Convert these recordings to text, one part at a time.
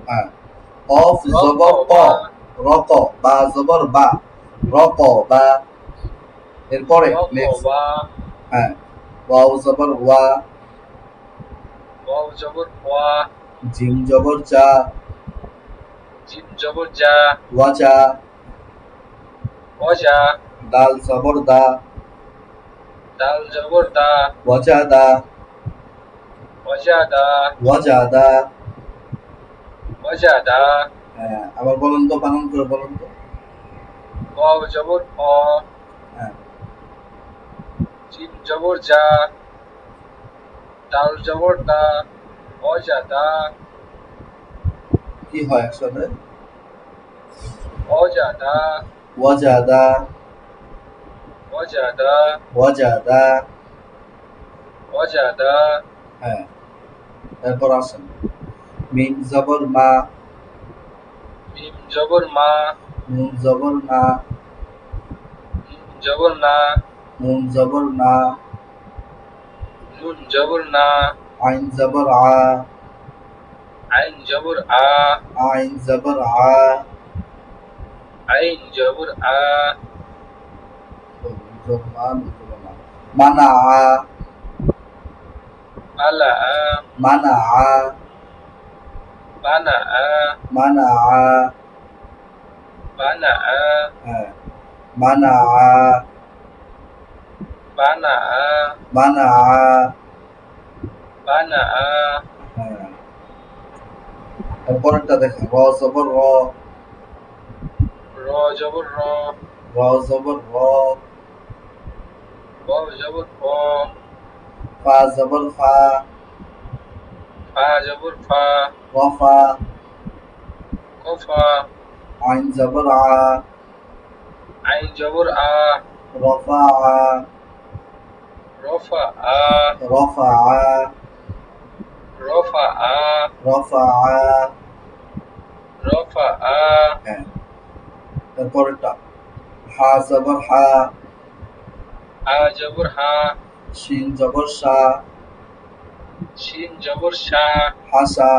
হ্যাঁ কফ জবর ক রকবা রক বা জবর বা রক বা এরপরে নেক্সট রকবা হ্যাঁ ওয়াও জবর ওয়া ওয়াও জবর ওয়া জিম জবর জা জিম জবর জা ওয়াজা ওয়াজা দাল জবর দা দাল জবর দা ওয়াজাদা ওয়াজাদা ওয়াজাদা ওয়াজাদা হ্যাঁ আবার বলুন তো বানান করে বলুন তো ওয়াও জবর অ হ্যাঁ জিম জবর জা দাল জবর দা ওয়াজাদা কি হয় একসাথে ওয়াজাদা ওয়াজাদা ওয়াজাদা ওয়াজাদা ওয়াজাদা হ্যাঁ এরপর আসেন মিম জবর মা মিম জবর মা নুন জবর না নুন জবর না নুন জবর না নুন জবর না আইন জবর আ আইন জবর আ আইন জবর আ আইন জবর আ মানা আ বালা আ মানা আ বানা আ মানা আ বানা আ হ্যাঁ মানা আ বানা আ মানা আ বানা আ হ্যাঁ এরপরেরটা দেখেন র জবর র র জবর র র জবর র র জবর র ফা জবর ফা ফা জবর ফা রফা কফা আইন জবর আ আইন জবর আ রফা আ রফা আ রফা আ রফা আ রফা আ রফা আ হ্যাঁ এরপরেরটা হা জবর হা হা জবর হা শিন জবর শা শিন জবর শা হাসা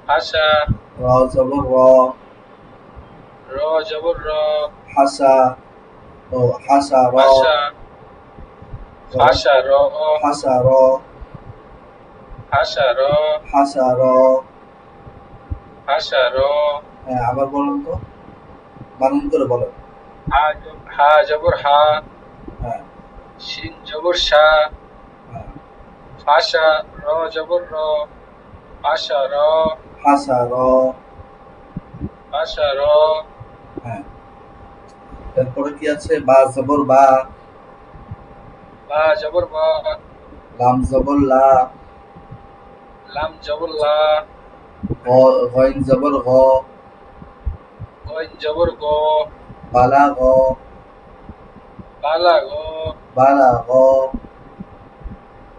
হাসা র জবর র র জবর র হাসা ও হাসা র হাসা হাসা র হাসা র হাসা র হাসা র হাসা র হ্যাঁ আবার বলুন তো বানান করে বলেন হা জবর হা হ্যাঁ শিন জবর শা হ্যাঁ ফাশা র জবর র আশা র হাসা র আশা র হ্যাঁ এরপরে কি আছে বা জবর বা বা জবর বা লাম জবর লা লাম জবর লা গইন জবর গ গইন জবর গ বালা গ বালা গ বালা গ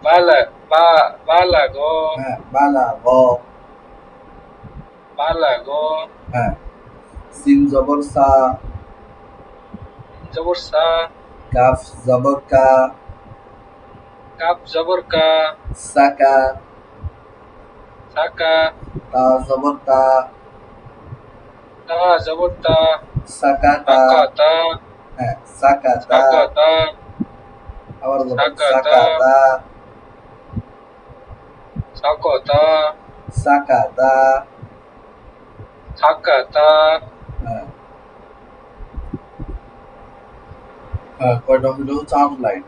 বালা বা বালা গ হ্যাঁ বালা গ বালা গ হ্যাঁ সিন জবর সা জবর সা কাফ জবর কা কাপ জবর কা সাকা সাকা তা জবর তা তা জবর তা সাকাতা সাকাতা হ্যাঁ সাকাতা সাকাতা আবার বলুন সাকাতা সাকাতা সাকাতা সাকাতা সাকাতা হ্যাঁ হ্যাঁ কয়টা হলো 4 লাইন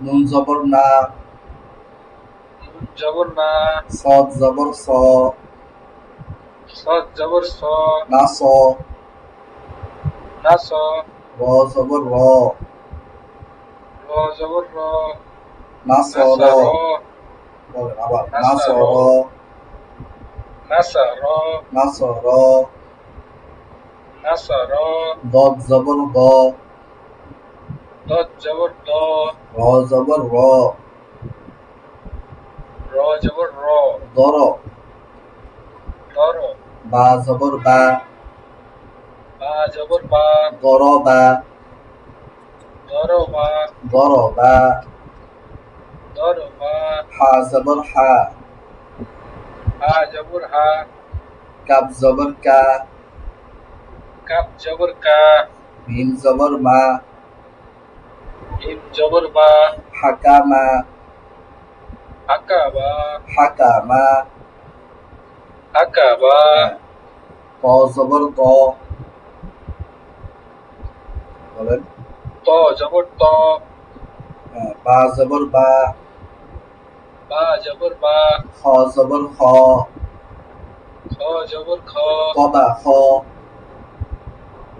নুন জবর না নুন জবর না সদ জবর স সদ জবর স না স না স র জবর র র জবর র না স র নাসা র বলেন আবার না নাসা স র র নাসা র না স র নাসা র দদ জবর দ দদ জবর দ র জবর র র জবর র দর দর বা জবর বা বা জবর বা দর বা দর বা দর বা দর বা হা জবর হা হা জবর হা কাপ জবর কা, কাপ জবর কা, মিম জবর মা, মিম জবর মা, হাকামা, হাকাবা, হাকামা, হাকাবা, হ্যাঁ, ত জবর ত, বলেন, ত জবর ত, হ্যাঁ, বা জবর বা, বা জবর বা, খ জবর খ, খ জবর খ, তবা খ,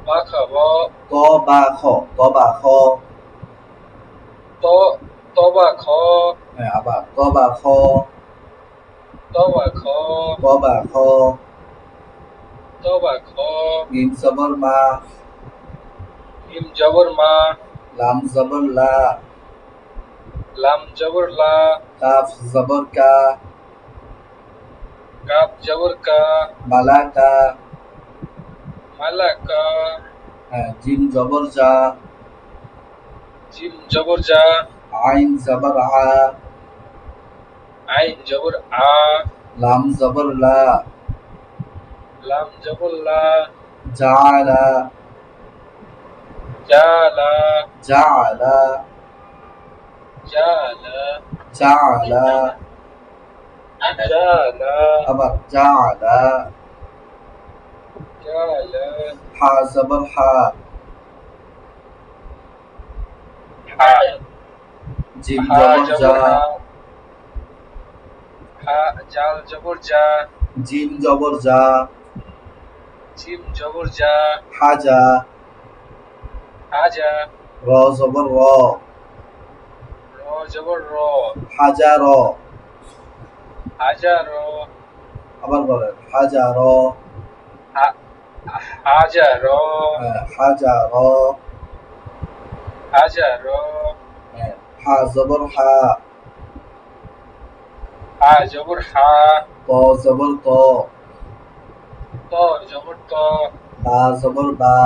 বা খাব, তবা খ, তবা খ, ত তবা খ, হ্যাঁ, আবার তবা খ, তবা খ, তবা খ, তবা খ, মিম জবর মা, মিম জবর মা, লাম জবর লা, লাম জবর লা, কাফ জবর কা, কাপ জবর কা, মালাকা, মালাকা, হ্যাঁ, জিম জবর জা, জিম জবর জা, আইন জবর আ, আইন জবর আ, লাম জবর লা, লাম জবর লা, জাআলা, জালা, জাআলা, জালা, জাআলা, জালা, আবার জাআলা, জালা, হা জবর হা, হা, জিম হা জবর জা, জবর হা, হা জাল জবর জা, জিম জবর জা, জিম জবর জা, হাজা, হাজা, র জবর র, র জবর র, হাজার, হাজার, আবার বলেন হাজার, হা- হাজার, হ্যাঁ, হাজার, হাজার, হ্যাঁ, হা জবর হা, হা জবর হা, ত জবর ত, ত জবর ত, বা জবর বা,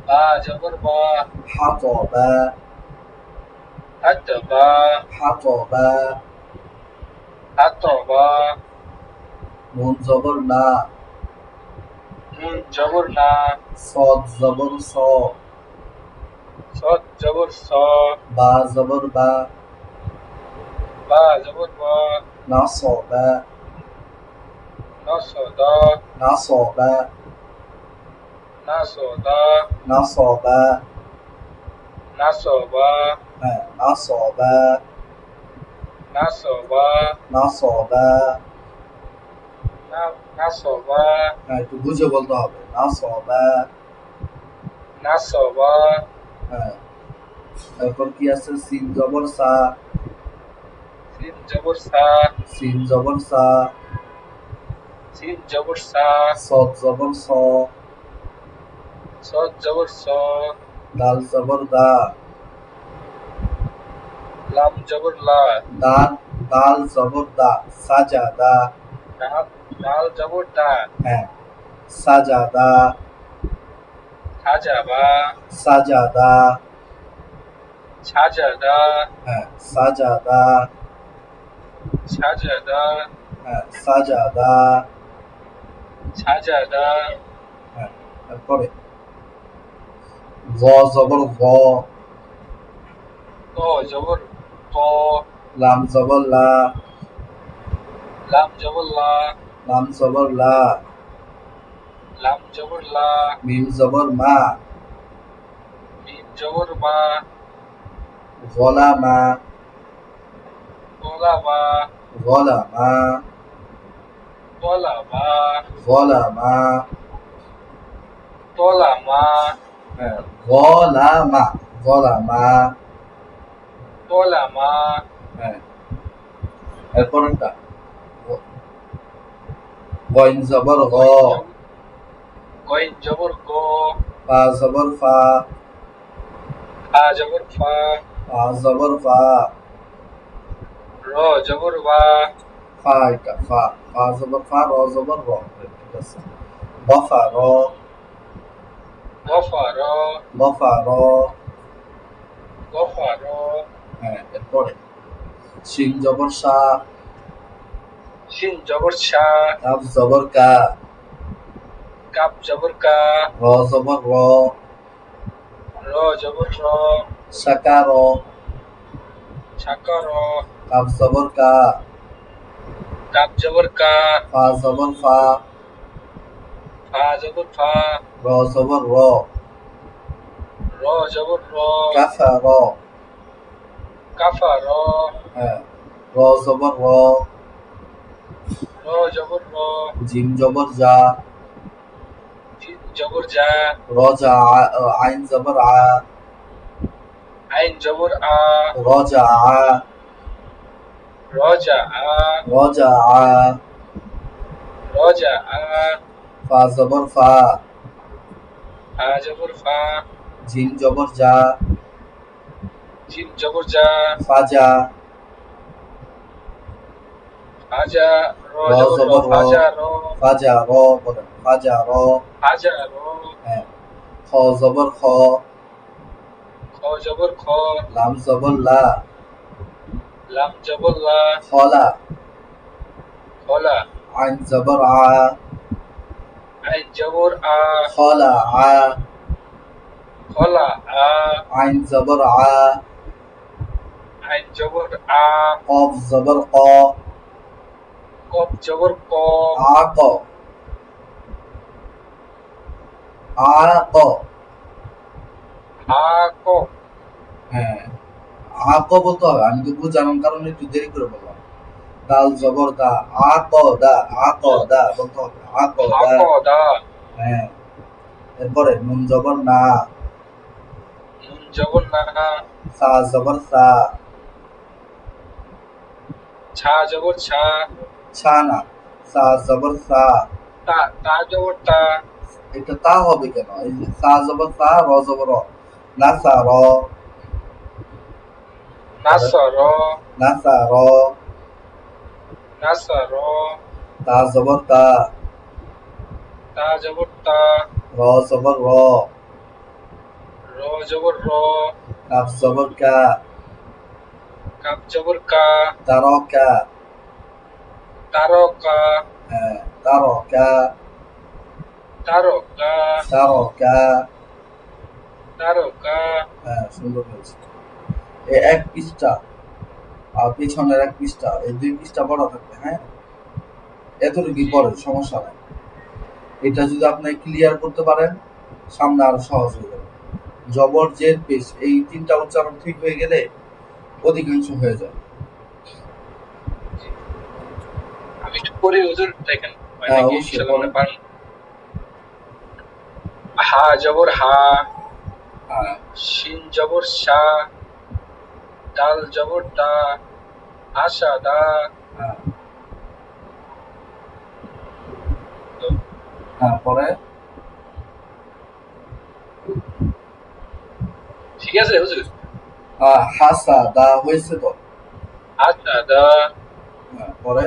বা জবর বা, হাতবা, হাতবা, হাতবা, হাতবা, নুন জবর না, নুন জবর না, সদ জবর স, সদ জবর স, বা জবর বা, বা জবর বা, নাসবা, নসদা, নাসবা, নাসদা, নাসবা, নাসবা, হ্যাঁ, নাসবা, নাসবা, নাসবা, নাসবা, হ্যাঁ, একটু বুঝে বলতে হবে, নাসবা, নাসবা, হ্যাঁ, তারপর কি আছে, সিন জবর সা, সিন জবর সা, সিন জবর সা, সিন জবর সা, সদ জবর স, সদ জবর স, দাল জবর দা, লাম জবর লা, দাল দাল জবর দা, সাজাদা, ডাল ডাল জবর দা, হ্যাঁ, সাজাদা, সাজাবা, সাজাদা, সাজাদা, হ্যাঁ, সাজাদা, সাজাদা, হ্যাঁ, সাজাদা, সাজাদা, হ্যাঁ, তারপরে জ জবর গ, ত জবর ত, লাম জবর লা, লাম জবর লা, লাম জবর লা, লাম জবর লা, মিম জবর মা, মিম জবর মা, গলামা, গোলামা, গলামা, তোলামা, গলামা, তোলামা, হ্যাঁ, গলামা, গলামা, তোলামা, হ্যাঁ, এরপরেরটা গইন জবর গ, গইন জবর গ, ফা জবর ফা, ফা জবর ফা, ফা জবর ফা, র জবর বা, ফা এটা ফা, ফা জবর ফা, র জবর র, ঠিক আছে, বফা র, গফার, বফা র, গফার, হ্যাঁ, এরপরে শিন জবর সা, শিন জবর শা, কাফ জবর কা, কাপ জবর কা, র জবর র, র জবর র, শাকা র, ছাকা র, কাফ জবর কা, কাপ জবর কা, ফা জবর ফা, ফা জবর ফা, র জবর র, র জবর র, কাফা র, কাফা র, হ্যাঁ, র জবর র, র জবর র, জিম জবর জা, জিন জবর জা, র জা আইন জবর আ, আইন জবর আ, র জা আ, র জা আ, র জা আ, র জা আ, ফা জবর ফা, ফা জবর ফা, জিম জবর জা, জিন জবর জা, ফাজা, ফাজা, র র জবর র, জবর র, ফাজা র, ফাজা র বলেন, ফাজা র, ফাজা র, হ্যাঁ, খ জবর খ, খ জবর খ, লাম জবর লা, লাম জবর লা, খলা, খলা, আইন জবর আ, আইন জবর আ, খলা আ, খলা আ, আইন জবর আ, আইন জবর আ, কফ জবর ক, কফ জবর ক, আ ক, আ ক, হা ক, হ্যাঁ, আ ক বলতে হবে, আমি তো বুঝানোর কারণে একটু দেরি করে বললাম। দাল জবর দা, আ ক দা, আ ক দা বলতে হবে, আ ক হা দা, ক দা, হ্যাঁ, এরপরে নুন জবর না, নুন জবর না, সা জবর সা, ছা জবর ছা, ছা না, সা জবর সা, তা তা জবর তা, এটা তা হবে কেন? এই যে সা জবর সা, র জবর র, না সা র, নাসা র, না সা র, নাসা র, তা জবর তা, তা জবর তা, র জবর র, র জবর র, কাফ জবর কা, কাপ জবর কা, তারকা, তারকা, হ্যাঁ, তারকা, তারকা, তারকা, তারকা, হ্যাঁ, সুন্দর হয়েছে। এই এক পৃষ্ঠা আর পিছনের এক পৃষ্ঠা, এই দুই পৃষ্ঠা পড়া থাকবে, হ্যাঁ, এতটুকুই পড়ে, সমস্যা নাই। এটা যদি আপনি ক্লিয়ার করতে পারেন, সামনে আরো সহজ হয়ে যাবে। জবর জের পেশ, এই তিনটা উচ্চারণ ঠিক হয়ে গেলে অধিকাংশ হয়ে যায়। আমি একটু পড়ি হুজুর, দেখেন হয় হ্যাঁ, নাকি অবশ্যই ইনশাআল্লাহ পড়েন। মনে পারেন। হা জবর হা, হ্যাঁ, শিন জবর শা, ডাল জবর ডা, আশা দা, হ্যাঁ, হ্যাঁ, পরে ঠিক আছে হুজুর। হাসা দা হয়েছে তো, আশা দা, হ্যাঁ, পরে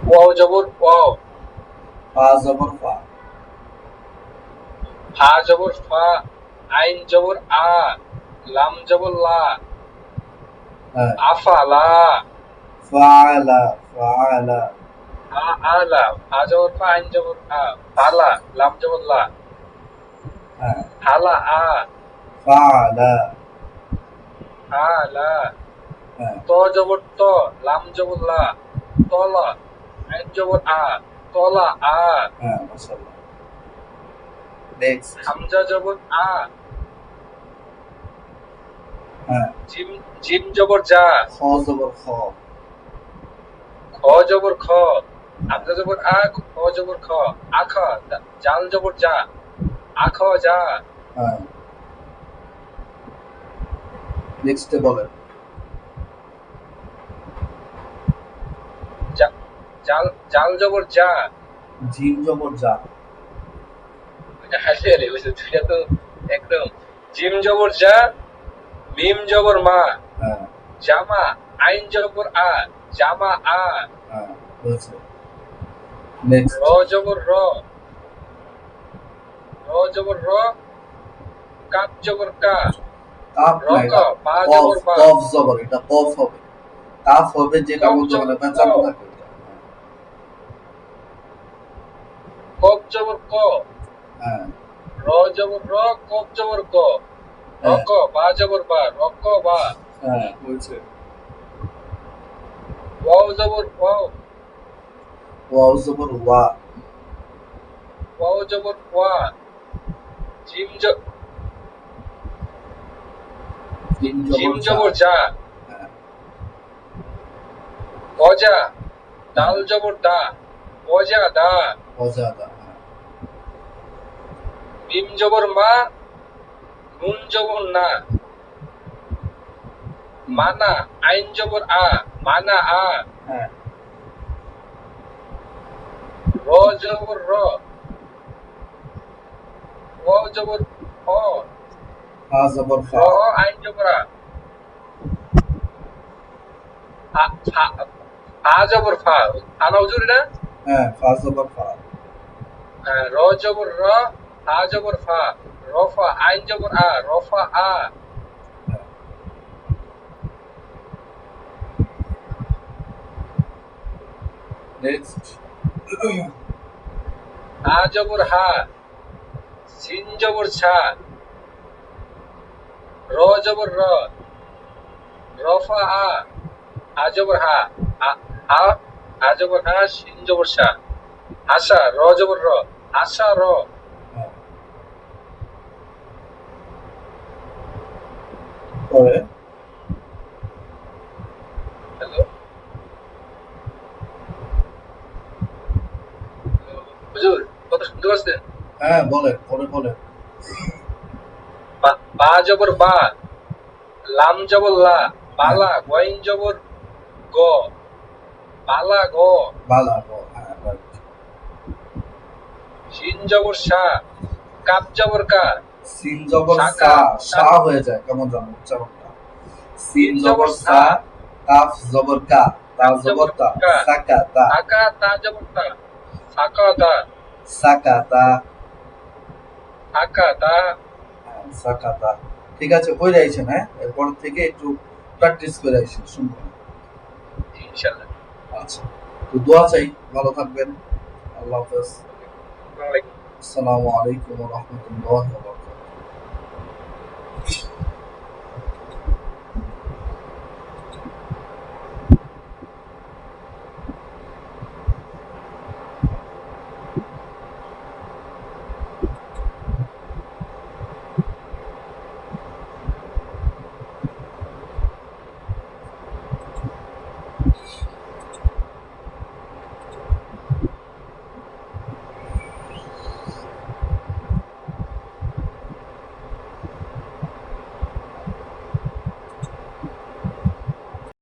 ওয়াও জবর ওয়াও, ফা জবর ফা, ফা জবর ফা, আইন জবর আ, লাম জবর লা, হ্যাঁ, আফালা, ফাআলা ফাআলা, আলা, ফা জবর ফা, আইন জবর আ, ফালা, লাম জবর লা, হ্যাঁ, ফালা আ, ফাআলা, আলা, হ্যাঁ, ত জবর ত, লাম জবর লা, তলা, আইন জবর আ, তলা আ, হ্যাঁ, মাশাআল্লাহ। নেক্সট, হামজা জবর আ, হ্যাঁ, জিম জিম জবর যা, খ জবর খ, খ জবর খ, হামজা জবর আ, খ জবর খ, আখা, জাল জবর যা, আখ যা, হ্যাঁ, নেক্সটে বলেন। জাল জাল জবর যা, জিম জবর যা, এটা হাসি আরে বুঝছো, দুইটা তো একদম। জিম জবর যা, মিম জবর মা, হ্যাঁ, জামা, আইন জবর আ, জামা আ, হ্যাঁ, হয়েছে। নেক্সট, র জবর র, র জবর র, কাপ জবর কা, কাফ র না, ক এটা বা কফ, জবর বা কফ জবর, এটা কফ হবে। কাফ হবে যেটা কফ মধ্যে জবর মানে ক পেঁচানো থাকে ওইটা। কফ জবর ক হ্যাঁ র জবর র কফ জবর ক র হ্যাঁ ক বা জবর বা র ক বা হ্যাঁ হয়েছে। ওয়াও জবর ওয়াও ওয়াও জবর ওয়া, ওয়াও জবর ওয়া জিম জ- জিম জিম জবর যা। জবর যা হ্যাঁ অজা হ্যাঁ ডাল জবর দা অজা দা অজাদা। হ্যাঁ মিম জবর মা নুন জবর না হুম, মানা আইন জবর আ মানা আ হ্যাঁ র জবর র ও জবর অ ফা জবর র ফা। আইন জবর আ ফা জবর ফা আনা হুজুর না হ্যাঁ ফা জবর ফা। র জবর র ফা জবর ফা রফা আইন জবর আ রফা আ হ্যাঁ নেক্সট। হা জবর হা সিন জবর ছা র জবর র রফা আ হা জবর হা হা হা জবর হা সিন জবর সা আশা র জবর র আশা র হ্যাঁ পরে হ্যালো হুজুর কথা শুনতে পাচ্ছেন হ্যাঁ বলেন, পরে বলেন। বা জবর বা লাম জবর লা বালা গইন জবর গ বালা গ বালা গ, হ্যাঁ রাইট। শিন জবর সা কাপ জবর কা সিন জবর শাকা সা, সা হয়ে যায় কেমন জানো উচ্চারণটা। সিন সিন জবর জবর সা, সা কাফ জবর কা, তা কাপ জবর জবর তা, কা সাকা তা, সাকা তা জবর তা সাকা তা সাকা তা, সাকা তা হ্যাঁ, সাকা তা। ঠিক আছে, কইরা আইছেন, হ্যাঁ এরপর থেকে একটু প্র্যাকটিস করে আইছেন, শুনবেন। ইনশাআল্লাহ আচ্ছা, তো দোয়া চাই, ভালো থাকবেন। আল্লাহ হাফেজ। আসসালামু আলাইকুম আসসালামু আলাইকুম ওয়া রাহমাতুল্লাহি ওয়া বারাকাতুহু।